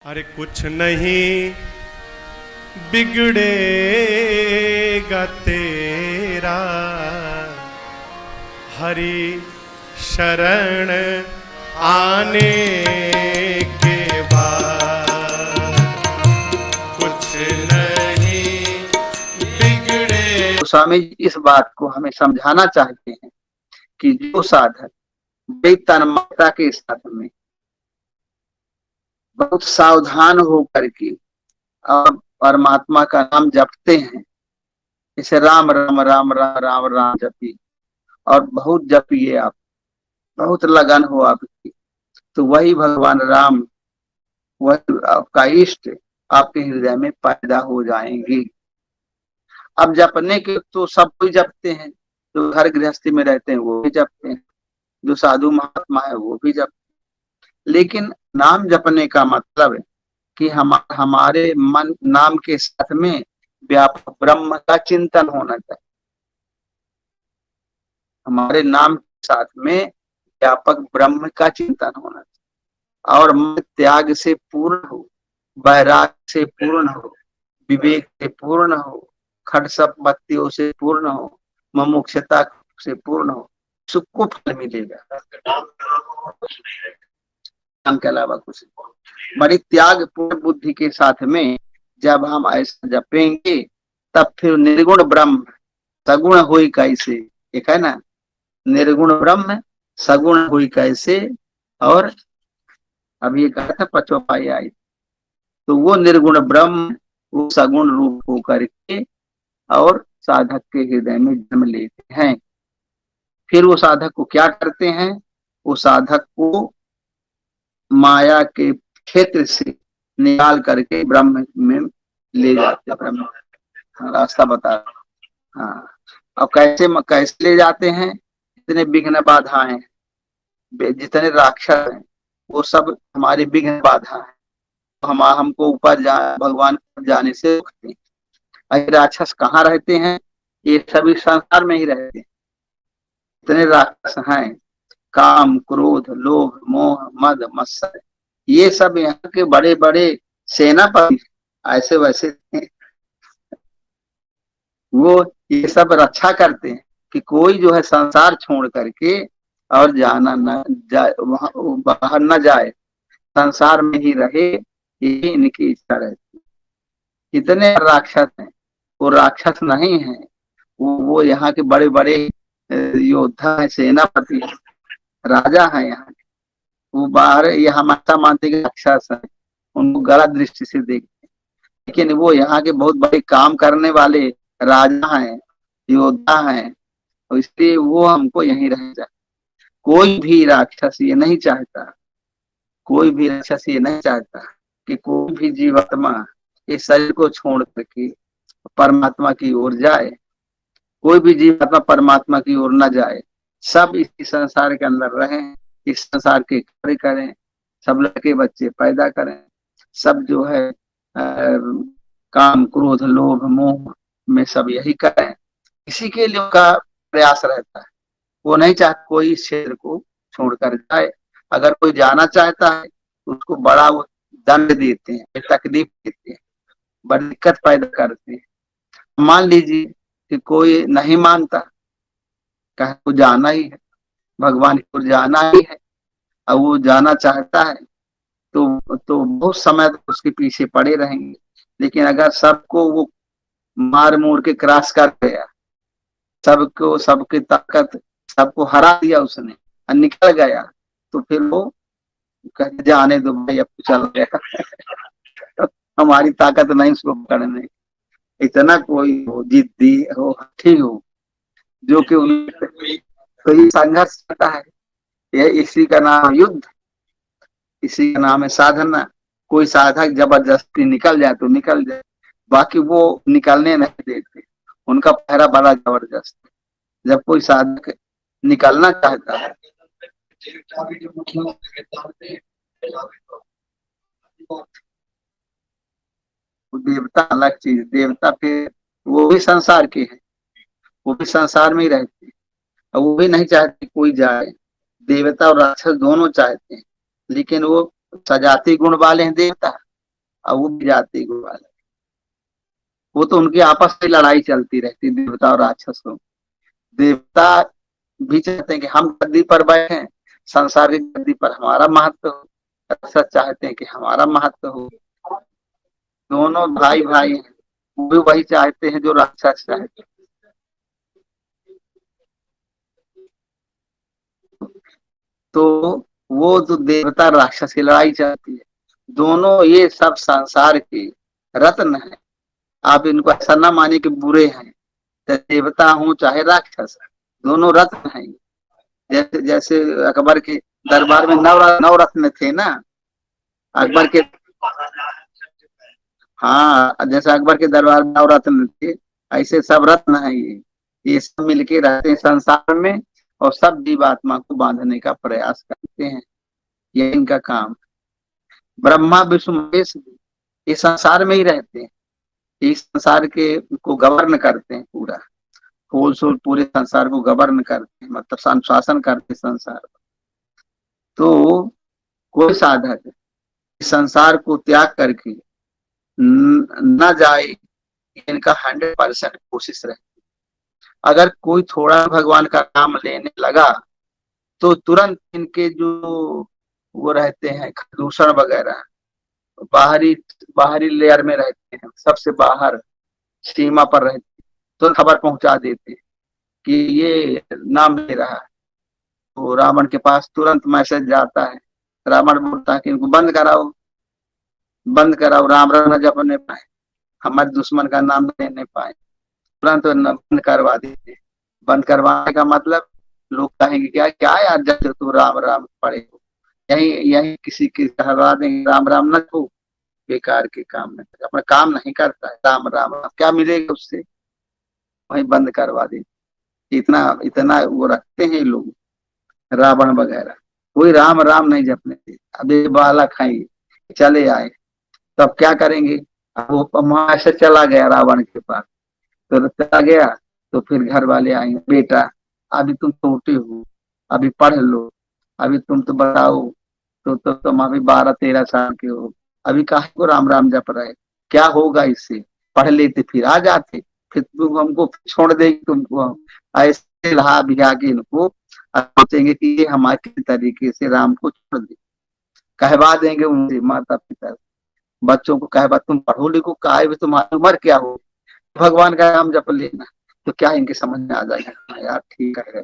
अरे कुछ नहीं बिगड़ेगा तेरा, हरि शरण आने के बाद कुछ नहीं बिगड़े। तो स्वामी जी इस बात को हमें समझाना चाहते हैं कि जो साधक बड़ी तन्मयता के साथ में बहुत सावधान होकर के और परमात्मा का नाम जपते हैं, जैसे राम राम राम राम राम राम जपी और बहुत जपिए आप, बहुत लगन हो आपकी, तो वही भगवान राम, वही आपका इष्ट आपके हृदय में पैदा हो जाएंगे। अब जपने के तो सब कोई जपते हैं, जो घर गृहस्थी में रहते हैं वो भी जपते हैं, जो साधु महात्मा है वो भी जपते हैं। लेकिन नाम जपने का मतलब है कि हमारे मन नाम के साथ में व्यापक ब्रह्म का चिंतन होना चाहिए। हमारे नाम के साथ में व्यापक ब्रह्म का चिंतन होना चाहिए और मन त्याग से पूर्ण हो, वैराग से पूर्ण हो, विवेक से पूर्ण हो, खट संपत्तियों से पूर्ण हो, मुमुक्षुता से पूर्ण हो, सबको फल मिलेगा। नाम के अलावा कुछ बड़ी त्याग पूर्ण बुद्धि के साथ में जब हम ऐसा जपेंगे तब फिर निर्गुण ब्रह्म सगुण हुई कैसे, एक है ना, निर्गुण ब्रह्म सगुण हुई कैसे, और अभी ये कहा था पचोपाई आई, तो वो निर्गुण ब्रह्म वो सगुण रूप होकर के और साधक के हृदय में जन्म लेते हैं। फिर वो साधक को क्या करते हैं, वो साधक को माया के क्षेत्र से निकाल करके ब्रह्म में ले जाते, ब्रह्म रास्ता बता। हाँ, अब कैसे कैसे ले जाते हैं, जितने विघ्न बाधाएं, जितने राक्षस हैं वो सब हमारे विघ्न बाधा है, तो हमको ऊपर भगवान जाने से रोकते हैं। अरे राक्षस कहाँ रहते हैं, ये सभी संसार में ही रहते हैं। इतने राक्षस हैं, काम क्रोध लोभ मोह मद मत्सर, ये सब यहाँ के बड़े बड़े सेनापति ऐसे वैसे वो ये सब रक्षा करते हैं कि कोई जो है संसार छोड़ करके और जाना न जाए, वहां बाहर न जाए, संसार में ही रहे, ये इनकी इच्छा रहती है। इतने राक्षस हैं, वो राक्षस नहीं है, वो यहाँ के बड़े बड़े योद्धा है, सेनापति है, राजा है यहाँ के। वो बाहर ये हम ऐसा मानते कि राक्षस है, उनको गलत दृष्टि से देखते हैं, लेकिन वो यहाँ के बहुत बड़े काम करने वाले राजा हैं, योद्धा हैं, तो इसलिए वो हमको यहीं रह जाए। कोई भी राक्षस ये नहीं चाहता, कोई भी राक्षस ये नहीं चाहता कि कोई भी जीवात्मा इस शरीर को छोड़ करके परमात्मा की ओर जाए। कोई भी जीवात्मा परमात्मा की ओर न जाए, सब इसी संसार के अंदर रहें, इस संसार के कार्य करें, सब लड़के बच्चे पैदा करें, सब जो है काम क्रोध लोभ मोह में सब यही करें, इसी के लिए उनका प्रयास रहता है। वो नहीं चाहता कोई इस क्षेत्र को छोड़कर जाए। अगर कोई जाना चाहता है तो उसको बड़ा वो दंड देते हैं, तकलीफ देते हैं, बड़ी दिक्कत पैदा करते हैं। मान लीजिए कि कोई नहीं मानता, कहे वो जाना ही है, भगवान की ओर जाना ही है, और वो जाना चाहता है तो बहुत समय तक उसके पीछे पड़े रहेंगे। लेकिन अगर सबको वो मार मोड़ के क्रॉस कर गया, सबको सबकी ताकत सबको हरा दिया उसने और निकल गया, तो फिर वो कहते जाने दो भाई, अब तो चल गया हमारी ताकत नहीं उसको पकड़ने। इतना कोई हो जिद्दी हो, हठी हो, जो कि तो ये संघर्ष करता है, यह इसी का नाम युद्ध, इसी का नाम है साधना। कोई साधक जबरदस्ती निकल जाए तो निकल जाए, बाकी वो निकलने नहीं देते, उनका पहरा बड़ा जबरदस्त। जब कोई साधक निकलना चाहता है देवता अलग चीज, देवता फिर वो भी संसार के हैं, वो भी संसार में ही रहते हैं, और वो भी नहीं चाहते कोई जाए। देवता और राक्षस दोनों चाहते हैं, लेकिन वो सजाती गुण वाले हैं देवता, और वो भी जाति को अलग। वो तो उनकी आपस में लड़ाई चलती रहती, देवता और राक्षसों। देवता भी चाहते हैं कि हम गद्दी पर बैठे, संसारिक गद्दी पर हमारा महत्व हो, राक्षस चाहते हैं कि हमारा महत्व हो। दोनों भाई भाई हैं, वो भी वही चाहते हैं जो राक्षस चाहते हैं। तो वो जो देवता राक्षस की लड़ाई चलती है, दोनों ये सब संसार के रत्न है। आप इनको ऐसा ना माने कि बुरे हैं, चाहे देवता हो चाहे राक्षस, दोनों रत्न हैं। जैसे जैसे अकबर के दरबार में नौ रत्न थे ना, अकबर के, हाँ जैसे अकबर के दरबार में नौ रत्न थे, ऐसे सब रत्न है ये सब मिलके रहते हैं संसार में, और सब जीवात्मा को बांधने का प्रयास करते हैं। ये इनका काम। ब्रह्मा विष्णु महेश भी ये संसार में ही रहते हैं, इस संसार के को गवर्न करते हैं, पूरा फूल सूल पूरे संसार को गवर्न करते हैं, मतलब अनुशासन करते हैं संसार। तो कोई साधक इस संसार को त्याग करके न जाए, इनका 100% कोशिश रहे। अगर कोई थोड़ा भगवान का नाम लेने लगा तो तुरंत इनके जो वो रहते हैं दूषण वगैरह, बाहरी बाहरी लेयर में रहते हैं, सबसे बाहर सीमा पर रहते हैं, तो खबर पहुंचा देते हैं कि ये नाम ले रहा है। तो रावण के पास तुरंत मैसेज जाता है, रावण बोलता है कि इनको बंद कराओ, बंद कराओ, राम राम न जपने पाए, हमारे दुश्मन का नाम लेने पाए। तुरंत बंद करवा देते। बंद करवाने का मतलब लोग कहेंगे क्या क्या यार, जब तू राम राम पढ़े हो, यही यही किसी की कहवा देंगे राम राम न हो, बेकार के काम में अपना काम नहीं करता है, राम राम क्या मिलेगा उससे, वही बंद करवा देते। इतना इतना वो रखते हैं लोग, रावण वगैरह। कोई राम राम नहीं जपने थे। अब ये बालक खाएंगे, चले आए, तब क्या करेंगे। अब वो वहां से चला गया रावण के पास, तो चला गया, तो फिर घर वाले आएंगे, बेटा अभी तुम छोटे हो, अभी पढ़ लो, अभी तुम तो बताओ, तो तुम अभी 12-13 साल के हो, अभी काहे को राम राम जप रहे, क्या होगा इससे, पढ़ लेते फिर आ जाते, फिर तुम हमको छोड़ देगी तुमको। हम ऐसे लहा भिगा के इनको सोचेंगे कि ये हमारे तरीके से राम को छोड़ दे, कहवा देंगे उनसे, माता पिता बच्चों को कहवा, तुम पढ़ो लिखो, काहे भी तुम्हारी उम्र क्या हो, भगवान का नाम जप लेना। तो क्या इनके समझ में आ जाएगा, हाँ यार ठीक है,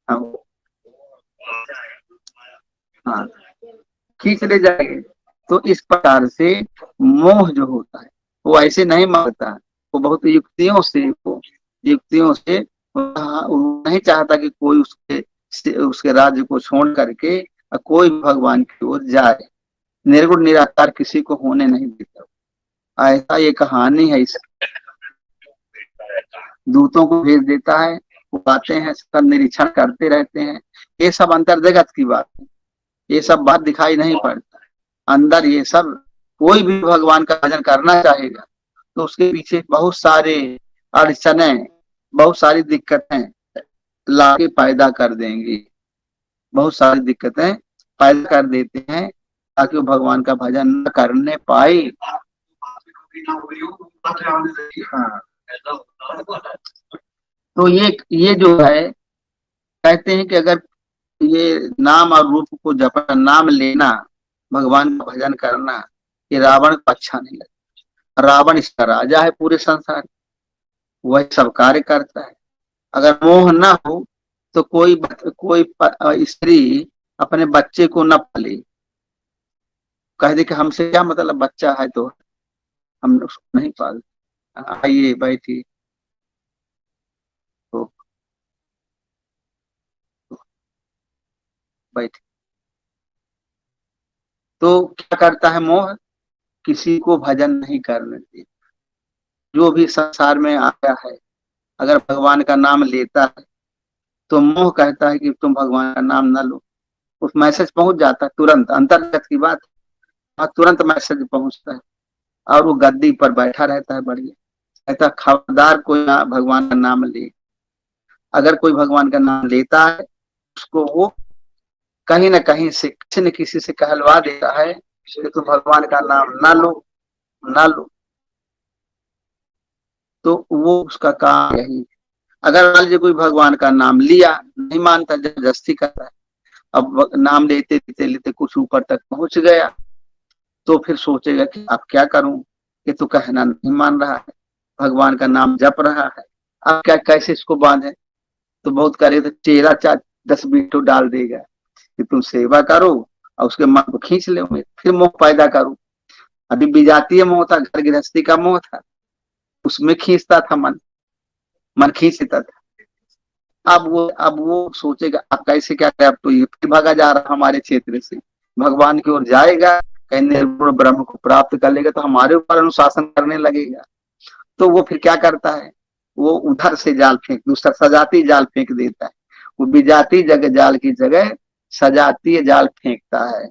हाँ हाँ खींच ले जाएंगे। तो इस प्रकार से मोह जो होता है वो ऐसे नहीं मरता, वो बहुत युक्तियों से वो नहीं चाहता कि कोई उसके राज्य को छोड़ करके कोई भगवान की ओर जाए, निर्गुण निराकार किसी को होने नहीं देता। ऐसा ये कहानी है, इस दूतों को भेज देता है, वो आते हैं, सब निरीक्षण करते रहते हैं। ये सब अंतर जगत की बात है, ये सब बात दिखाई नहीं पड़ता। अंदर ये सब, कोई भी भगवान का भजन करना चाहेगा तो उसके पीछे बहुत सारे अड़चने, बहुत सारी दिक्कतें लाके पैदा कर देंगी, बहुत सारी दिक्कतें पैदा कर देते हैं ताकि वो भगवान का भजन न करने पाए। हाँ तो ये जो है, कहते हैं कि अगर ये नाम और रूप को जपना, नाम लेना, भगवान का भजन करना, ये रावण को अच्छा नहीं लगता। रावण इसका राजा है पूरे संसार, वह सब कार्य करता है। अगर मोह ना हो तो कोई स्त्री अपने बच्चे को न पाले, कह दे कि हमसे क्या मतलब, बच्चा है तो हम उसको नहीं पालते। आइए बैठिए। तो बैठे, तो क्या करता है मोह, किसी को भजन नहीं करने देता। जो भी संसार में आया है, अगर भगवान का नाम लेता है तो मोह कहता है कि तुम भगवान का नाम न लो। उस मैसेज पहुंच जाता है तुरंत, अंतर्गत की बात है, तुरंत मैसेज पहुंचता है, और वो गद्दी पर बैठा रहता है बढ़िया, कहता खबरदार कोई भगवान का नाम ले। अगर कोई भगवान का नाम लेता है, उसको वो कहीं ना कहीं से किसी न किसी से कहलवा देता है कि तुम भगवान का नाम ना लो, ना लो। तो वो उसका काम यही है। अगर मान लीजिए कोई भगवान का नाम लिया, नहीं मानता, जबरदस्ती करता है, अब नाम लेते लेते लेते कुछ ऊपर तक पहुंच गया, तो फिर सोचेगा कि अब क्या करूं, ये तो कहना नहीं मान रहा है, भगवान का नाम जप रहा है, अब क्या कैसे इसको बांधे। तो बहुत करे तो चेहरा 10-20 तो डाल देगा कि तुम सेवा करो और उसके मन को खींच ले, फिर मोह पैदा करो। अभी विजातीय मोह था, घर गृहस्थी का मोह था, उसमें खींचता था मन, मन खींचता था। अब वो सोचेगा अब कैसे क्या करे, अब तो ये फिर भागा जा रहा हमारे क्षेत्र से, भगवान की ओर जाएगा, कहीं निर्गुण ब्रह्म को प्राप्त कर लेगा तो हमारे ऊपर अनुशासन करने लगेगा। तो वो फिर क्या करता है, वो उधर से जाल फेंक, दूसरा सजाती जाल फेंक देता है। वो विजाती जगह जाल की जगह सजाती जाल फेंकता है।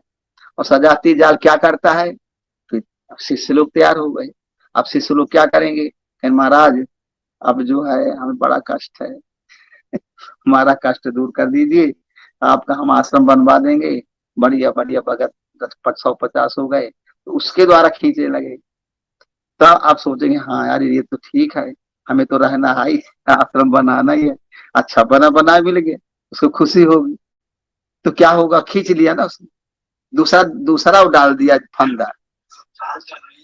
और सजाती जाल क्या करता है, तो शिष्य लोग तैयार हो गए। अब शिष्य लोग क्या करेंगे, कहें महाराज अब जो है हमें बड़ा कष्ट है, हमारा कष्ट दूर कर दीजिए, आपका हम आश्रम बनवा देंगे, बढ़िया बढ़िया भगत 100-50 हो गए, तो उसके द्वारा खींचे लगे। तब आप सोचेंगे हाँ यार ये तो ठीक है, हमें तो रहना है ही, आश्रम बनाना ही है, अच्छा बना बना मिल गया, उसको खुशी होगी। तो क्या होगा, खींच लिया ना उसने, दूसरा दूसरा डाल दिया फंदा,